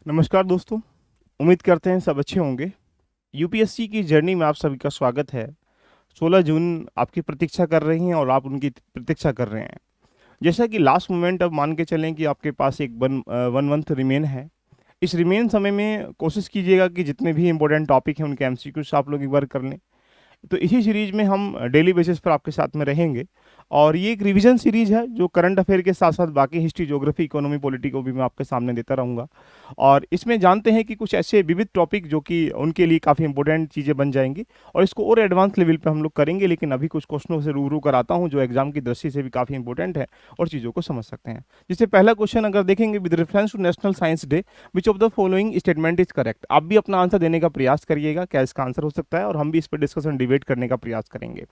नमस्कार दोस्तों। उम्मीद करते हैं सब अच्छे होंगे। यूपीएससी की जर्नी में आप सभी का स्वागत है। 16 जून आपकी प्रतीक्षा कर रही हैं और आप उनकी प्रतीक्षा कर रहे हैं। जैसा कि लास्ट मोमेंट अब मान के चलें कि आपके पास एक वन मंथ रिमेन है। इस रिमेन समय में कोशिश कीजिएगा कि जितने भी इंपॉर्टेंट टॉपिक हैं उनके एमसीक्यूज आप लोग एक बार कर लें। तो इसी सीरीज में हम डेली बेसिस पर आपके साथ में रहेंगे और ये एक रिवीजन सीरीज है जो करंट अफेयर के साथ साथ बाकी हिस्ट्री, ज्योग्राफी, इकोनॉमी, पॉलिटी को भी मैं आपके सामने देता रहूँगा। और इसमें जानते हैं कि कुछ ऐसे विविध टॉपिक जो कि उनके लिए काफ़ी इंपॉर्टेंट चीज़ें बन जाएंगी और इसको और एडवांस लेवल पे हम लोग करेंगे। लेकिन अभी कुछ क्वेश्चनों से रूबरू कराता हूँ जो एग्जाम की दृष्टि से भी काफ़ी इंपॉर्टेंट है और चीज़ों को समझ सकते हैं। जिससे पहला क्वेश्चन अगर देखेंगे, with reference to national science day which of the following statement is correct. आप भी अपना आंसर देने का प्रयास करिएगा, क्या इसका आंसर हो सकता है, और हम भी इस पर डिस्कशन डिबेट करने का प्रयास करेंगे।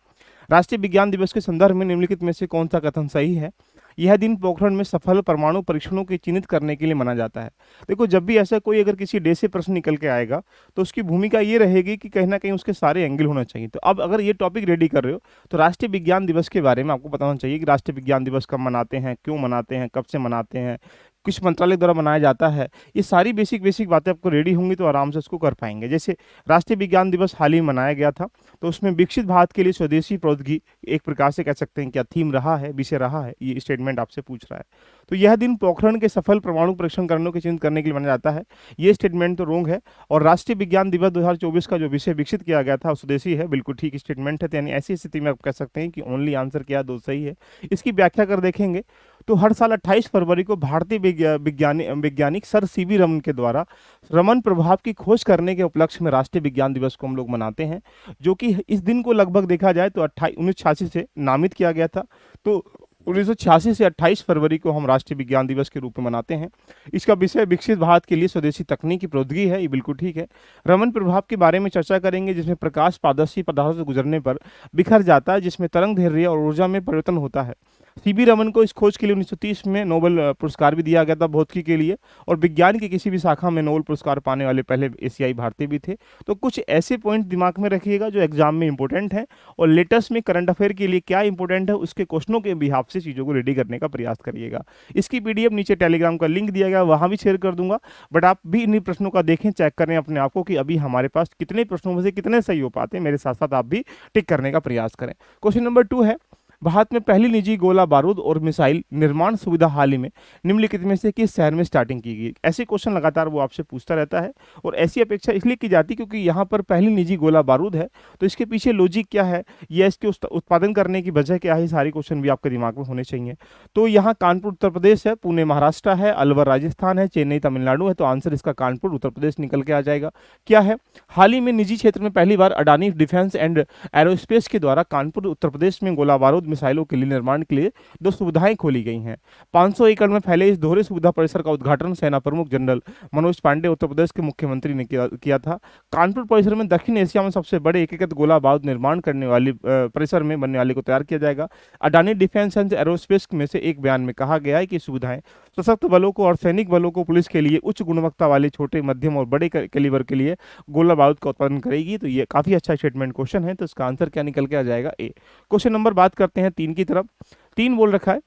राष्ट्रीय विज्ञान दिवस के संदर्भ में निम्नलिखित में से कौन सा कथन सही है। यह दिन पोखरण में सफल परमाणु परीक्षणों की चिन्हित करने के लिए माना जाता है। देखो, जब भी ऐसा कोई अगर किसी डे से प्रश्न निकल के आएगा तो उसकी भूमिका ये रहेगी कि कहीं ना कहीं उसके सारे एंगल होना चाहिए। तो अब अगर ये टॉपिक रेडी कर रहे हो तो राष्ट्रीय विज्ञान दिवस के बारे में आपको बताना चाहिए कि राष्ट्रीय विज्ञान दिवस कब मनाते हैं, क्यों मनाते हैं, कब से मनाते हैं, किस मंत्रालय द्वारा मनाया जाता है। ये सारी बेसिक बेसिक बातें आपको रेडी होंगी तो आराम से उसको कर पाएंगे। जैसे राष्ट्रीय विज्ञान दिवस हाल ही मनाया गया था, तो उसमें विकसित भारत के लिए स्वदेशी प्रौद्योगिकी एक प्रकार से कह सकते हैं क्या थीम रहा है, विषय रहा है, ये स्टेटमेंट आपसे पूछ रहा है। तो यह दिन पोखरण के सफल परमाणु परीक्षण करने के चिन्हित करने के लिए मनाया जाता है, ये स्टेटमेंट तो रोंग है। और राष्ट्रीय विज्ञान दिवस 2024 का जो विषय विकसित किया गया था वो स्वदेशी है, बिल्कुल ठीक स्टेटमेंट है। तो यानी ऐसी स्थिति में आप कह सकते हैं कि ओनली आंसर क्या दो सही है। इसकी व्याख्या कर देखेंगे तो हर साल 28 फरवरी को भारतीय वैज्ञानिक सर सीवी रमन के द्वारा रमन प्रभाव की खोज करने के उपलक्ष्य में राष्ट्रीय विज्ञान दिवस को हम लोग मनाते हैं, जो कि इस दिन को लगभग देखा जाए तो 1986 से नामित किया गया था। तो 1986 से 28 फरवरी को हम राष्ट्रीय विज्ञान दिवस के रूप में मनाते हैं। इसका विषय विकसित भारत के लिए स्वदेशी तकनीकी प्रौद्योगिकी है, ये बिल्कुल ठीक है। रमन प्रभाव के बारे में चर्चा करेंगे, जिसमें प्रकाश पारदर्शी पदार्थों से गुजरने पर बिखर जाता है, जिसमें तरंग धैर्य और ऊर्जा में परिवर्तन होता है। सीबी रमन को इस खोज के लिए 1930 में नोबेल पुरस्कार भी दिया गया था भौतिकी के लिए, और विज्ञान की किसी भी शाखा में नोबेल पुरस्कार पाने वाले पहले एशियाई भारतीय भी थे। तो कुछ ऐसे पॉइंट दिमाग में रखिएगा जो एग्जाम में इंपॉर्टेंट है और लेटेस्ट में करंट अफेयर के लिए क्या इंपॉर्टेंट है उसके क्वेश्चनों के बिहाफ से चीज़ों को रेडी करने का प्रयास करिएगा। इसकी पीडीएफ नीचे टेलीग्राम का लिंक दिया गया, वहाँ भी शेयर कर दूंगा। बट आप भी इन प्रश्नों का देखें, चेक करें अपने आप को कि अभी हमारे पास कितने प्रश्नों में से कितने सही हो पाते हैं। मेरे साथ साथ आप भी टिक करने का प्रयास करें। क्वेश्चन नंबर 2 है, भारत में पहली निजी गोला बारूद और मिसाइल निर्माण सुविधा हाल ही में निम्नलिखित में से किस शहर में स्टार्टिंग की गई। ऐसे क्वेश्चन लगातार वो आपसे पूछता रहता है और ऐसी अपेक्षा इसलिए की जाती है क्योंकि यहाँ पर पहली निजी गोला बारूद है। तो इसके पीछे लॉजिक क्या है, या इसके उत्पादन करने की वजह क्या है, सारे क्वेश्चन भी आपके दिमाग में होने चाहिए। तो यहाँ कानपुर उत्तर प्रदेश है, पुणे महाराष्ट्र है, अलवर राजस्थान है, चेन्नई तमिलनाडु है। तो आंसर इसका कानपुर उत्तर प्रदेश निकल के आ जाएगा। क्या है, हाल ही में निजी क्षेत्र में पहली बार अडानी डिफेंस एंड एरोस्पेस के द्वारा कानपुर उत्तर प्रदेश में गोला बारूद मिसाइलों के लिए निर्माण के लिए 2 सुविधाएं खोली गई हैं। 500 एकड़ में फैले इस दोहरे सुविधा परिसर का उद्घाटन सेना प्रमुख जनरल मनोज पांडे उत्तर प्रदेश के मुख्यमंत्री ने किया था। कानपुर परिसर में दक्षिण एशिया में सबसे बड़े एकीकृत गोला बारूद निर्माण करने वाली परिसर में बनने वाले को तैयार किया जाएगा। अडानी डिफेंस एंड एरोस्पेस में से एक बयान में कहा गया है कि सुविधाएं सशस्त्र बलों को और सैनिक बलों को, पुलिस के लिए उच्च गुणवत्ता वाले छोटे, मध्यम और बड़े कैलिबर के लिए गोला बारूद का उत्पादन करेगी। तो ये काफी अच्छा स्टेटमेंट क्वेश्चन है। तो इसका आंसर क्या निकल के आ जाएगा, ए। क्वेश्चन नंबर बात करते हैं 3 की तरफ। 3 बोल रखा है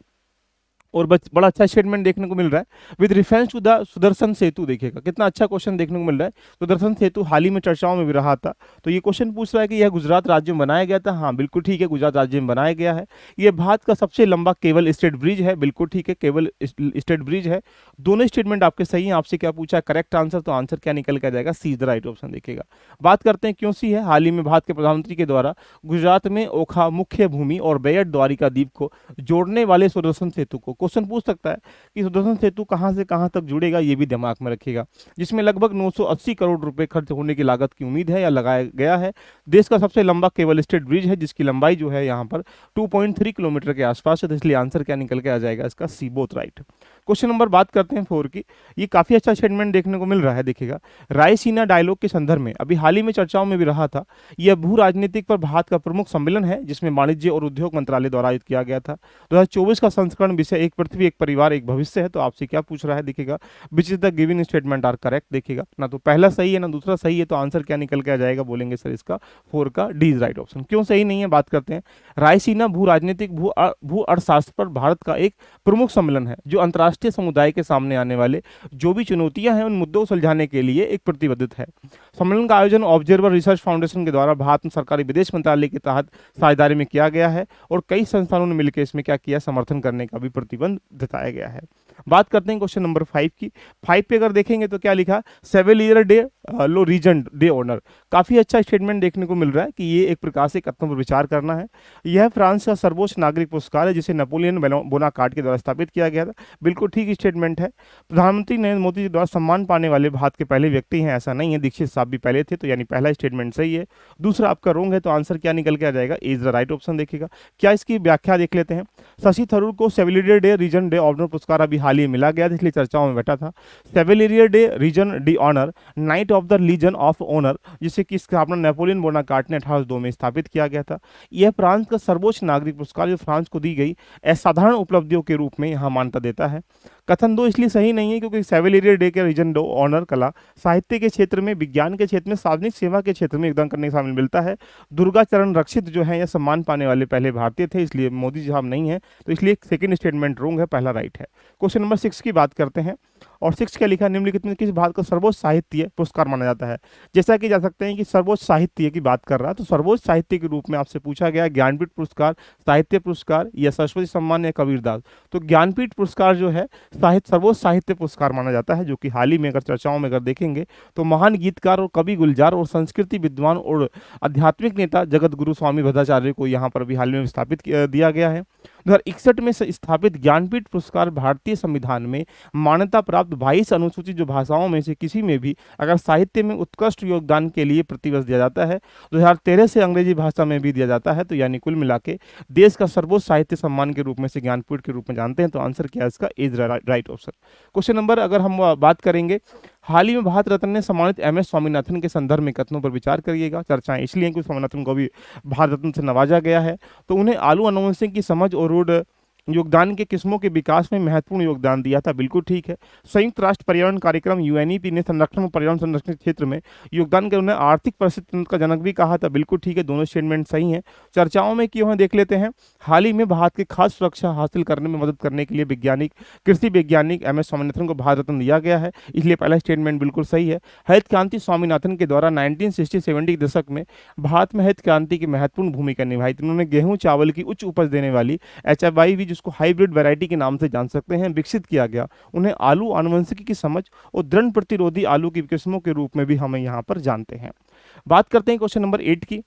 और बड़ा अच्छा स्टेटमेंट देखने को मिल रहा है, with reference to the Sudarshan Setu. देखिएगा कितना अच्छा क्वेश्चन देखने को मिल रहा है। सुदर्शन सेतु हाल ही में चर्चाओं में भी रहा था। तो ये क्वेश्चन पूछ रहा है कि यह गुजरात राज्य में बनाया गया था। हाँ बिल्कुल ठीक है, गुजरात राज्य में बनाया गया है। यह भारत का सबसे लंबा केबल स्टेट ब्रिज है, बिल्कुल ठीक है, केबल स्टेट ब्रिज है। दोनों स्टेटमेंट आपके सही हैं। आपसे क्या पूछा, करेक्ट आंसर। तो आंसर क्या निकल के आ जाएगा, सी इज द राइट ऑप्शन। देखिएगा बात करते हैं क्यों सी है। हाल ही में भारत के प्रधानमंत्री के द्वारा गुजरात में ओखा मुख्य भूमि और बेयट द्वारिका द्वीप को जोड़ने वाले सुदर्शन सेतु को, क्वेश्चन पूछ सकता है कि सुदर्शन सेतु कहां से कहां तक जुड़ेगा, ये भी दिमाग में रखिएगा। जिसमें लगभग 980 करोड़ रुपए खर्च होने की लागत की उम्मीद है या लगाया गया है। देश का सबसे लंबा केबल स्टेट ब्रिज है, जिसकी लंबाई जो है यहाँ पर 2.3 किलोमीटर के आसपास है। तो इसलिए आंसर क्या निकल के आ जाएगा, इसका सी, बोथ राइट। क्वेश्चन नंबर बात करते हैं 4 की। ये काफी अच्छा स्टेटमेंट देखने को मिल रहा है। देखिएगा, रायसीना डायलॉग के संदर्भ में अभी हाल ही में चर्चाओं में भी रहा था। यह भू राजनीतिक पर भारत का प्रमुख सम्मेलन है, जिसमें वाणिज्य और उद्योग मंत्रालय द्वारा आयोजित किया गया था। 2024 का संस्करण विषय एक पृथ्वी एक परिवार एक भविष्य है। तो आपसे क्या पूछ रहा है, देखिएगा, which is the given statement are correct. देखिएगा ना तो पहला सही है ना दूसरा सही है। तो आंसर क्या निकल के आ जाएगा, बोलेंगे सर इसका 4 का डी इज राइट ऑप्शन। क्यों सही नहीं है, बात करते हैं। रायसीना भू राजनीतिक भू अर्थशास्त्र पर भारत का एक प्रमुख सम्मेलन है जो अंतर्राष्ट्रीय अंतर्राष्ट्रीय समुदाय के सामने आने वाले जो भी चुनौतियां हैं उन मुद्दों को सुलझाने के लिए एक प्रतिबद्ध है। सम्मेलन का आयोजन ऑब्जर्वर रिसर्च फाउंडेशन के द्वारा भारत में सरकारी विदेश मंत्रालय के तहत साझेदारी में किया गया है और कई संस्थानों ने मिलकर इसमें क्या किया, समर्थन करने का भी प्रतिबंध जताया गया है। बात करते हैं क्वेश्चन नंबर 5 की। 5 पे अगर देखेंगे तो क्या लिखा, chevalier de la legion de honour. काफी अच्छा स्टेटमेंट देखने को मिल रहा है कि ये एक प्रकार से कथन पर विचार करना है। यह फ्रांस का सर्वोच्च नागरिक पुरस्कार है जिसे नेपोलियन बोनापार्ट के द्वारा स्थापित किया गया था। बिल्कुल ठीक स्टेटमेंट है। प्रधानमंत्री नरेंद्र मोदी जी द्वारा सम्मान पाने वाले भारत के पहले व्यक्ति हैं, ऐसा नहीं है, दीक्षित साहब भी पहले थे, तो यानी पहला स्टेटमेंट सही है। दूसरा आपका रोंग है, तो आंसर क्या निकल के आ जाएगा, इज द राइट ऑप्शन देखिएगा। क्या इसकी व्याख्या देख लेते हैं। शशि थरूर को सेवेलियर डे रीजन डे ऑनर पुरस्कार अभी हाल ही मिला गया था, इसलिए चर्चाओं में बैठा था। Chevalier de legion de honour knight of the legion of honour, जिसे की स्थापना नेपोलियन बोनापार्ट ने 1802 में स्थापित किया गया था। यह फ्रांस का सर्वोच्च नागरिक पुरस्कार जो फ्रांस को दी गई असाधारण उपलब्धियों के रूप में यहाँ मान्यता देता है। कथन 2 इसलिए सही नहीं है क्योंकि सेवेलियर डे के रीजन डे ऑनर कला, साहित्य के क्षेत्र में, विज्ञान के क्षेत्र में, सार्वजनिक सेवा के क्षेत्र में योगदान करने का शामिल मिलता है। दुर्गा चरण रक्षित जो है यह सम्मान पाने वाले पहले भारतीय थे, इसलिए मोदी जी साहब नहीं है, तो इसलिए सेकंड स्टेटमेंट रोंग है, पहला राइट है। क्वेश्चन नंबर 6 की बात करते हैं और 6 क्या लिखा, निम्नलिखित में किस भारत का सर्वोच्च साहित्य पुरस्कार माना जाता है। जैसा कि जा सकते हैं कि सर्वोच्च साहित्य की बात कर रहा है, तो सर्वोच्च साहित्य के रूप में आपसे पूछा गया ज्ञानपीठ पुरस्कार, साहित्य पुरस्कार या सरस्वती सम्मान या कबीरदास। तो ज्ञानपीठ पुरस्कार जो है सर्वोच्च साहित्य पुरस्कार माना जाता है, जो कि हाल ही में अगर चर्चाओं में अगर देखेंगे तो महान गीतकार और कवि गुलजार और संस्कृति विद्वान और आध्यात्मिक नेता जगत गुरु स्वामी भद्राचार्य को यहाँ पर भी हाल में स्थापित दिया गया है। 2061 में स्थापित ज्ञानपीठ पुरस्कार भारतीय संविधान में मान्यता प्राप्त 22 अनुसूचित जो भाषाओं में से किसी में भी अगर साहित्य में उत्कृष्ट योगदान के लिए प्रतिवर्ष दिया जाता है। 2013 से अंग्रेजी भाषा में भी दिया जाता है, तो यानी कुल मिला के देश का सर्वोच्च साहित्य सम्मान के रूप में से ज्ञानपीठ के रूप में जानते हैं। तो आंसर क्या है इसका, is right option. Question number अगर हम बात करेंगे, हाल ही में भारत रत्न ने सम्मानित MS स्वामीनाथन के संदर्भ में कथनों पर विचार करिएगा। चर्चाएं इसलिए कि स्वामीनाथन को भी भारत रत्न से नवाजा गया है, तो उन्हें आलू अनुवंशिक की समझ और रूढ़ योगदान के किस्मों के विकास में महत्वपूर्ण योगदान दिया था, बिल्कुल ठीक है। संयुक्त राष्ट्र पर्यावरण कार्यक्रम UNEP ने संरक्षण और पर्यावरण संरक्षण के क्षेत्र में योगदान कर उन्हें आर्थिक परिस्थिति तंत्र का जनक भी कहा था, बिल्कुल ठीक है, दोनों स्टेटमेंट सही हैं। चर्चाओं में क्यों है देख लेते हैं। हाल ही में भारत की खाद्य सुरक्षा हासिल करने में मदद करने के लिए कृषि वैज्ञानिक MS स्वामीनाथन को भारत रत्न दिया गया है, इसलिए पहला स्टेटमेंट बिल्कुल सही है। हरित क्रांति स्वामीनाथन के द्वारा 1960-70 के दशक में भारत में हरित क्रांति की महत्वपूर्ण भूमिका निभाई थी। उन्होंने गेहूं चावल की उच्च उपज देने वाली HFI जिसको हाइब्रिड वैरायटी के नाम से जान सकते हैं, विकसित किया गया। उन्हें आलू आनुवंशिकी की समझ और दृढ़ प्रतिरोधी आलू की किस्मों के रूप में भी हमें यहाँ पर जानते हैं। बात करते हैं क्वेश्चन नंबर 8 की।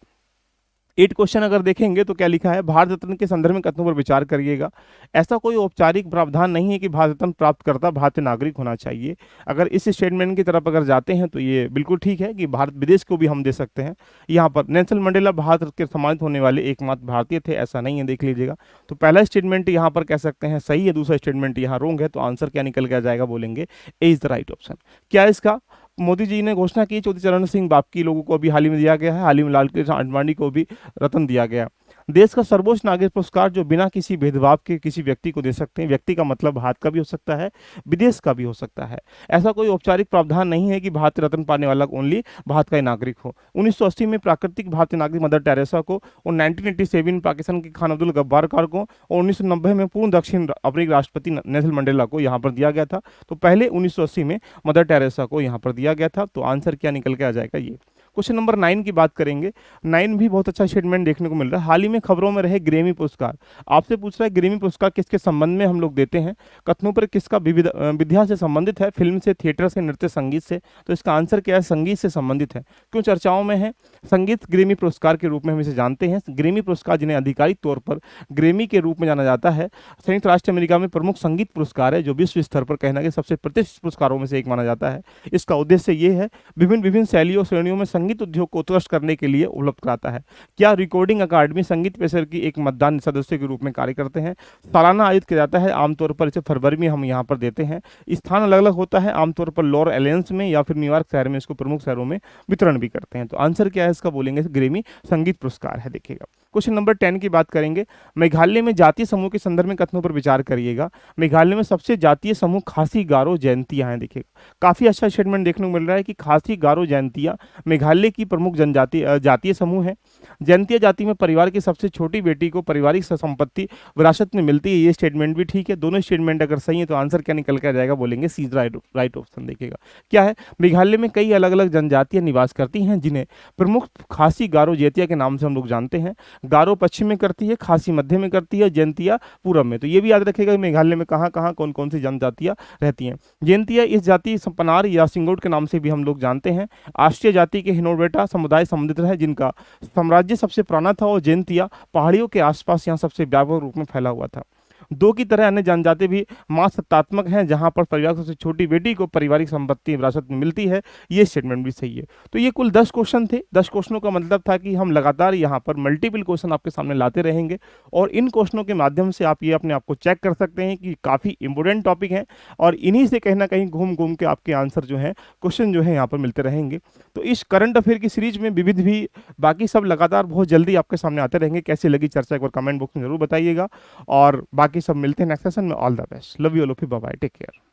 8 क्वेश्चन अगर देखेंगे तो क्या लिखा है, भारत रत्न के संदर्भ में कथनों पर विचार करिएगा। ऐसा कोई औपचारिक प्रावधान नहीं है कि भारत रत्न प्राप्त करता भारतीय नागरिक होना चाहिए। अगर इस स्टेटमेंट की तरफ अगर जाते हैं तो ये बिल्कुल ठीक है कि भारत विदेश को भी हम दे सकते हैं। यहाँ पर नेल्सन मंडेला भारत के सम्मानित होने वाले एकमात्र भारतीय थे, ऐसा नहीं है, देख लीजिएगा। तो पहला स्टेटमेंट यहाँ पर कह सकते हैं सही है, दूसरा स्टेटमेंट यहाँ रोंग है, तो आंसर क्या निकल के जाएगा, बोलेंगे ए इज द राइट ऑप्शन। क्या इसका, मोदी जी ने घोषणा की चौधरी चरण सिंह बापकी लोगों को अभी हाल ही में दिया गया है, हाल ही में लालकृष्ण आडवाणी को भी रत्न दिया गया। देश का सर्वोच्च नागरिक पुरस्कार जो बिना किसी भेदभाव के किसी व्यक्ति को दे सकते हैं। व्यक्ति का मतलब भारत का भी हो सकता है, विदेश का भी हो सकता है। ऐसा कोई औपचारिक प्रावधान नहीं है कि भारतीय रत्न पाने वाला ओनली भारत का ही नागरिक हो। 1980 में प्राकृतिक भारतीय नागरिक मदर टेरेसा को और 1987 में पाकिस्तान के खान अब्दुल गब्बार खान को और 1990 में पूर्ण दक्षिण अफ्रीकी राष्ट्रपति नेल्सन मंडेला को यहाँ पर दिया गया था। तो पहले 1980 में मदर टेरेसा को यहाँ पर दिया गया था। तो आंसर क्या निकल के आ जाएगा, ये। क्वेश्चन नंबर 9 की बात करेंगे। 9 भी बहुत अच्छा स्टेटमेंट देखने को मिल रहा है। हाल ही में खबरों में रहे ग्रेमी पुरस्कार, आपसे पूछ रहा है ग्रेमी पुरस्कार किसके संबंध में हम लोग देते हैं, कथनों पर किसका विद्या से संबंधित है, फिल्म से, थिएटर से, नृत्य, संगीत से। तो इसका आंसर क्या है, संगीत से संबंधित है। क्यों चर्चाओं में है, संगीत ग्रेमी पुरस्कार के रूप में हम इसे जानते हैं। ग्रेमी पुरस्कार जिन्हें आधिकारिक तौर पर ग्रेमी के रूप में जाना जाता है, संयुक्त राष्ट्र अमेरिका में प्रमुख संगीत पुरस्कार है, जो विश्व स्तर पर कहना कि सबसे प्रतिष्ठित पुरस्कारों में से एक माना जाता है। इसका उद्देश्य ये है विभिन्न शैलियों श्रेणियों में संगीत उद्योग को उत्कृष्ट करने के लिए उपलब्ध कराता है। क्या रिकॉर्डिंग अकादमी संगीत पेशर की एक मतदान सदस्य के रूप में कार्य करते हैं। सालाना आयोजित किया जाता है, आमतौर पर इसे फरवरी में हम यहाँ पर देते हैं। स्थान अलग अलग होता है, आमतौर पर लॉर एलियंस में या फिर न्यूयॉर्क शहर में इसको प्रमुख शहरों में वितरण भी करते हैं। तो आंसर क्या है इसका, बोलेंगे ग्रेमी संगीत पुरस्कार है, देखिएगा। क्वेश्चन नंबर 10 की बात करेंगे। मेघालय में जातीय समूह के संदर्भ में कथनों पर विचार करिएगा। मेघालय में सबसे जातीय समूह खासी, गारो, जयंतिया हैं। देखिएगा काफी अच्छा स्टेटमेंट देखने को मिल रहा है कि खासी, गारो, जयंतिया मेघालय की प्रमुख जनजाति जातीय समूह है। जयंतिया जाति में परिवार की सबसे छोटी बेटी को पारिवारिक संपत्ति विरासत में मिलती है। ये स्टेटमेंट भी ठीक है। दोनों स्टेटमेंट अगर सही है तो आंसर क्या निकल कर जाएगा, बोलेंगे सी राइट ऑप्शन। देखिएगा क्या है, मेघालय में कई अलग अलग जनजातियां निवास करती हैं जिन्हें प्रमुख खासी, गारो, जैतिया के नाम से हम लोग जानते हैं। गारो पश्चिम में करती है, खासी मध्य में करती है, जयंतिया पूरब में। तो ये भी याद रखेगा कि मेघालय में कहाँ कहाँ कौन कौन सी जनजातियां रहती हैं। जयंतिया इस जाति पनार या सिंगोट के नाम से भी हम लोग जानते हैं। आष्ट्रीय जाति के हिनोवेटा समुदाय संबंधित है जिनका साम्राज्य सबसे पुराना था और जयंतिया पहाड़ियों के आसपास यहाँ सबसे व्यापक रूप में फैला हुआ था। दो की तरह अन्य जनजाति भी मां सत्तात्मक हैं जहां पर परिवार की सबसे छोटी बेटी को पारिवारिक संपत्ति विरासत में मिलती है। ये स्टेटमेंट भी सही है। तो ये कुल 10 क्वेश्चन थे। 10 क्वेश्चनों का मतलब था कि हम लगातार यहाँ पर मल्टीपल क्वेश्चन आपके सामने लाते रहेंगे और इन क्वेश्चनों के माध्यम से आप ये अपने आप को चेक कर सकते हैं कि काफ़ी इंपॉर्टेंट टॉपिक है और इन्हीं से कहीं ना कहीं घूम घूम के आपके आंसर जो है, क्वेश्चन जो है यहाँ पर मिलते रहेंगे। तो इस करंट अफेयर की सीरीज में विविध भी बाकी सब लगातार बहुत जल्दी आपके सामने आते रहेंगे। कैसी लगी चर्चा एक बार कमेंट बॉक्स में जरूर बताइएगा और बाकी सब मिलते हैं नेक्स्ट सेशन में। All the best, love you all of you, bye bye, take care.